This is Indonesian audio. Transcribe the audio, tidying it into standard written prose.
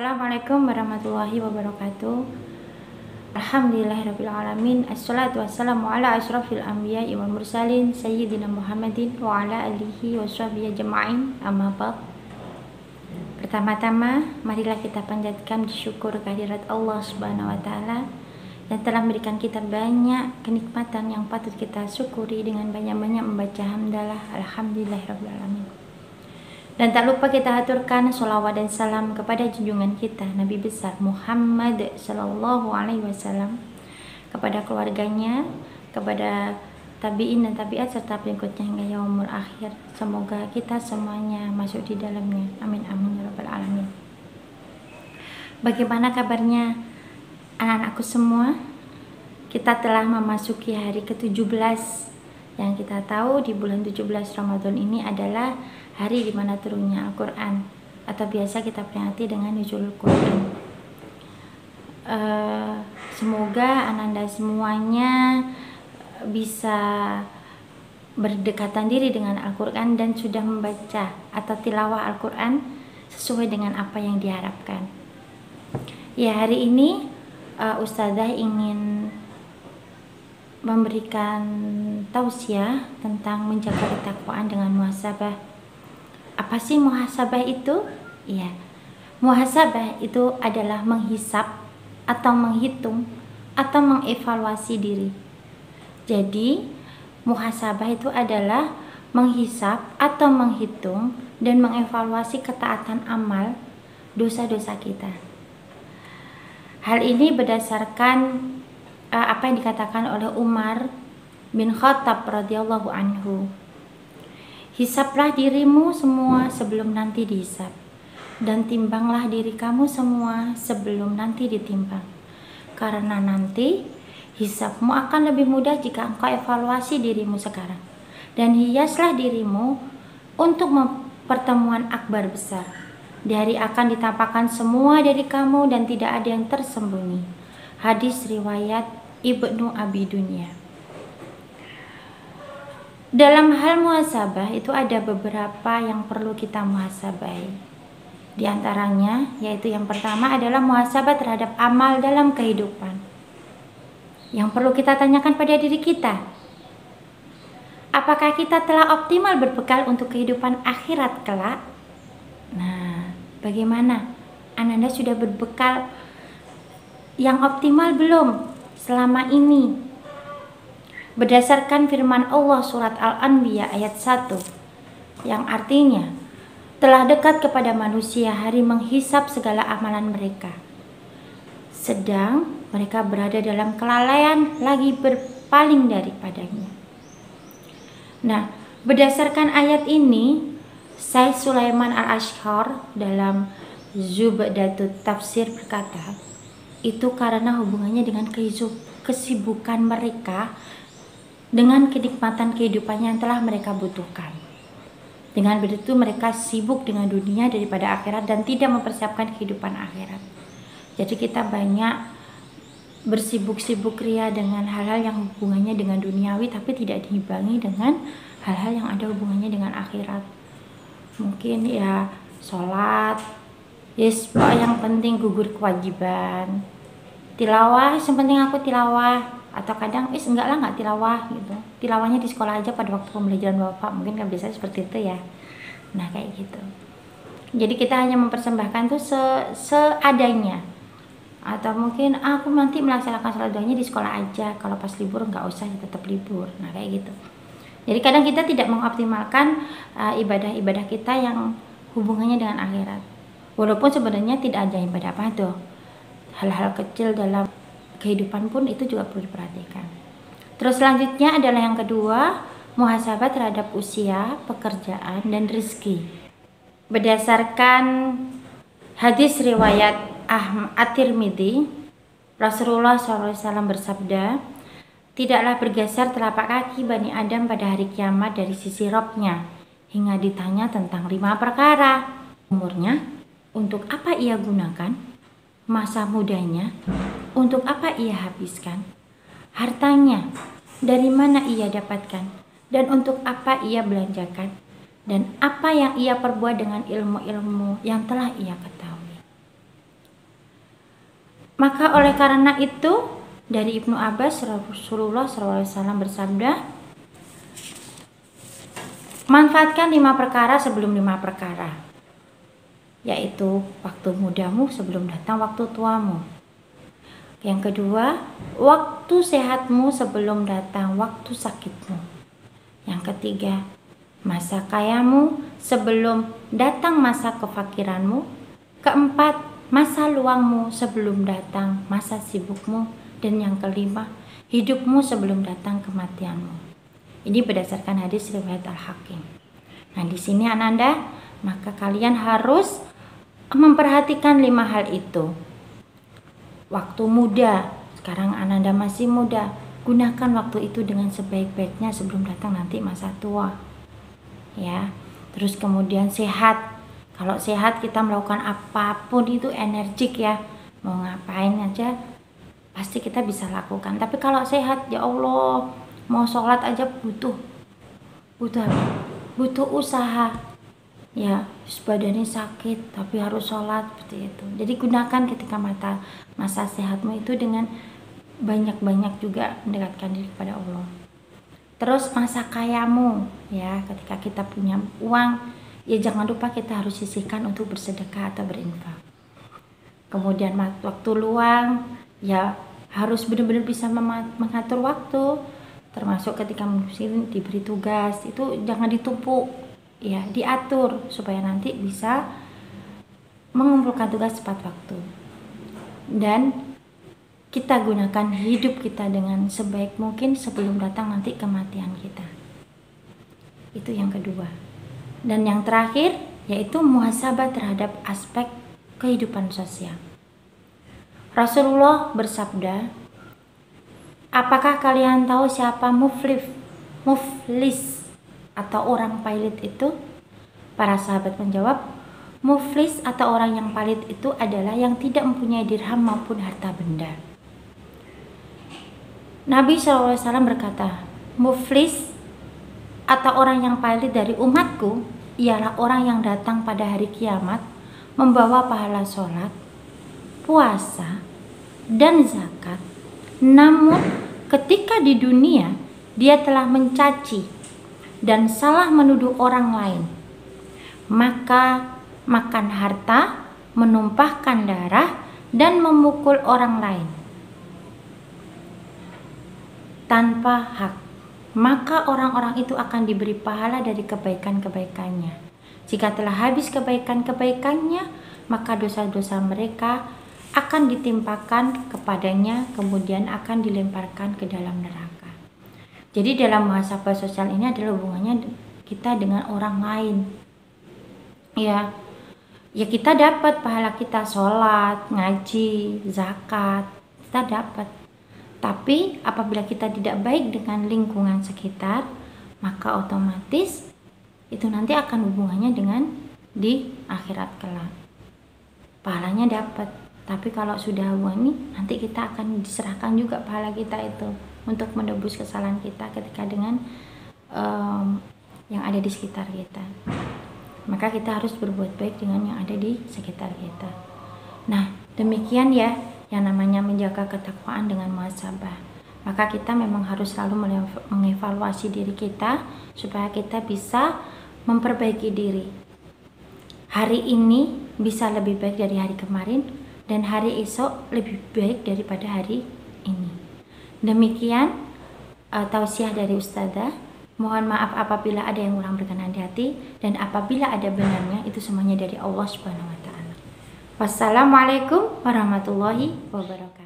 Assalamualaikum warahmatullahi wabarakatuh. Alhamdulillahirrabbilalamin. Assalatu wassalamu ala ashrafil anbiya'i wal mursalin Sayyidina Muhammadin wa ala alihi wa sahbihi ajma'in, amma ba'd. Pertama-tama, marilah kita panjatkan syukur kehadirat Allah Subhanahu wa ta'ala yang telah memberikan kita banyak kenikmatan yang patut kita syukuri dengan banyak-banyak membaca hamdalah alhamdulillahirrabbilalamin. Dan tak lupa kita aturkan sholawat dan salam kepada junjungan kita Nabi besar Muhammad Sallallahu Alaihi Wasallam, kepada keluarganya, kepada tabi'in dan tabi'at serta pengikutnya hingga yaumul akhir. Semoga kita semuanya masuk di dalamnya. Amin amin ya rabbal alamin. Bagaimana kabarnya anak-anakku semua? Kita telah memasuki hari ke-17 yang kita tahu di bulan 17 Ramadan ini adalah hari di mana turunnya Al-Quran, atau biasa kita peringati dengan nuzulul Quran. Semoga ananda semuanya bisa berdekatan diri dengan Al-Quran dan sudah membaca atau tilawah Al-Quran sesuai dengan apa yang diharapkan. Ya, hari ini Ustazah ingin memberikan tausiah tentang menjaga ketakwaan dengan muhasabah. Apa sih muhasabah itu? Iya, muhasabah itu adalah menghisap atau menghitung atau mengevaluasi diri. Jadi muhasabah itu adalah menghisap atau menghitung dan mengevaluasi ketaatan amal dosa-dosa kita. Hal ini berdasarkan apa yang dikatakan oleh Umar bin Khattab radhiyallahu anhu. Hisaplah dirimu semua sebelum nanti dihisap, dan timbanglah diri kamu semua sebelum nanti ditimbang. Karena nanti hisapmu akan lebih mudah jika engkau evaluasi dirimu sekarang. Dan hiaslah dirimu untuk pertemuan akbar besar. Di hari akan ditampakkan semua dari kamu dan tidak ada yang tersembunyi. Hadis riwayat Ibnu Abi Dunya. Dalam hal muhasabah itu ada beberapa yang perlu kita muhasabai. Di antaranya yaitu yang pertama adalah muhasabah terhadap amal dalam kehidupan. Yang perlu kita tanyakan pada diri kita, apakah kita telah optimal berbekal untuk kehidupan akhirat kelak? Nah, bagaimana? Ananda sudah berbekal yang optimal belum selama ini? Berdasarkan firman Allah surat Al-Anbiya ayat 1 yang artinya, telah dekat kepada manusia hari menghisap segala amalan mereka, sedang mereka berada dalam kelalaian lagi berpaling daripadanya. Nah, berdasarkan ayat ini, Syekh Sulaiman Al-Ashqar dalam Zubdatut Tafsir berkata, itu karena hubungannya dengan kesibukan mereka dengan kenikmatan kehidupannya yang telah mereka butuhkan. Dengan begitu mereka sibuk dengan dunia daripada akhirat dan tidak mempersiapkan kehidupan akhirat. Jadi kita banyak bersibuk-sibuk ria dengan hal-hal yang hubungannya dengan duniawi, tapi tidak diimbangi dengan hal-hal yang ada hubungannya dengan akhirat. Mungkin ya sholat, yes, yang penting gugur kewajiban. Tilawah, yang penting aku tilawah. Atau kadang enggak lah, enggak tilawah gitu, tilawahnya di sekolah aja pada waktu pembelajaran bapak, mungkin kan biasanya seperti itu ya. Nah kayak gitu, jadi kita hanya mempersembahkan tuh seadanya, atau mungkin aku nanti melaksanakan sholat duhanya di sekolah aja, kalau pas libur enggak usah, tetap libur. Nah kayak gitu, jadi kadang kita tidak mengoptimalkan ibadah-ibadah kita yang hubungannya dengan akhirat, walaupun sebenarnya tidak ada ibadah apa tuh, hal-hal kecil dalam kehidupan pun itu juga perlu diperhatikan. Terus selanjutnya adalah yang kedua, muhasabah terhadap usia, pekerjaan, dan rezeki. Berdasarkan hadis riwayat At-Tirmidzi, Rasulullah SAW bersabda, tidaklah bergeser telapak kaki Bani Adam pada hari kiamat dari sisi Robnya, hingga ditanya tentang 5 perkara. Umurnya, untuk apa ia gunakan? Masa mudanya, untuk apa ia habiskan? Hartanya, dari mana ia dapatkan? Dan untuk apa ia belanjakan? Dan apa yang ia perbuat dengan ilmu-ilmu yang telah ia ketahui? Maka oleh karena itu dari Ibnu Abbas, Rasulullah SAW bersabda, manfaatkan 5 perkara sebelum 5 perkara, yaitu waktu mudamu sebelum datang waktu tuamu. Yang kedua, waktu sehatmu sebelum datang waktu sakitmu. Yang ketiga, masa kayamu sebelum datang masa kefakiranmu. Keempat, masa luangmu sebelum datang masa sibukmu. Dan yang kelima, hidupmu sebelum datang kematianmu. Ini berdasarkan hadis riwayat Al-Hakim. Nah, di sini Ananda, maka kalian harus memperhatikan 5 hal itu. Waktu muda, sekarang Ananda masih muda, gunakan waktu itu dengan sebaik-baiknya sebelum datang nanti masa tua. Ya. Terus kemudian sehat. Kalau sehat kita melakukan apapun itu energik ya. Mau ngapain aja pasti kita bisa lakukan. Tapi kalau sehat, ya Allah, mau sholat aja butuh apa? Butuh usaha. Ya, badannya sakit tapi harus sholat seperti itu. Jadi gunakan ketika masa sehatmu itu dengan banyak-banyak juga mendekatkan diri kepada Allah. Terus masa kayamu, ya, ketika kita punya uang, ya jangan lupa kita harus sisihkan untuk bersedekah atau berinfak. Kemudian waktu luang, ya harus benar-benar bisa mengatur waktu, termasuk ketika muslim diberi tugas, itu jangan ditumpuk, ya diatur supaya nanti bisa mengumpulkan tugas tepat waktu. Dan kita gunakan hidup kita dengan sebaik mungkin sebelum datang nanti kematian kita. Itu yang kedua. Dan yang terakhir yaitu muhasabah terhadap aspek kehidupan sosial. Rasulullah bersabda, apakah kalian tahu siapa muflis atau orang pailit itu? Para sahabat menjawab, muflis atau orang yang pailit itu adalah yang tidak mempunyai dirham maupun harta benda. Nabi SAW berkata, muflis atau orang yang pailit dari umatku ialah orang yang datang pada hari kiamat membawa pahala sholat, puasa, dan zakat. Namun ketika di dunia dia telah mencaci dan salah menuduh orang lain, maka makan harta, menumpahkan darah, dan memukul orang lain tanpa hak, maka orang-orang itu akan diberi pahala dari kebaikan-kebaikannya. Jika telah habis kebaikan-kebaikannya, maka dosa-dosa mereka akan ditimpakan kepadanya, kemudian akan dilemparkan ke dalam neraka. Jadi dalam muhasabah sosial ini adalah hubungannya kita dengan orang lain. Ya kita dapat pahala kita sholat, ngaji, zakat, kita dapat. Tapi apabila kita tidak baik dengan lingkungan sekitar, maka otomatis itu nanti akan hubungannya dengan di akhirat kelak. Pahalanya dapat, tapi kalau sudah hubungan ini, nanti kita akan diserahkan juga pahala kita itu untuk menebus kesalahan kita ketika dengan yang ada di sekitar kita. Maka kita harus berbuat baik dengan yang ada di sekitar kita. Nah, demikian ya yang namanya menjaga ketakwaan dengan muhasabah. Maka kita memang harus selalu mengevaluasi diri kita supaya kita bisa memperbaiki diri. Hari ini bisa lebih baik dari hari kemarin, dan hari esok lebih baik daripada hari ini. Demikian tausiah dari Ustazah. Mohon maaf apabila ada yang kurang berkenan di hati, dan apabila ada benarnya itu semuanya dari Allah Subhanahu wa taala. Wassalamualaikum warahmatullahi wabarakatuh.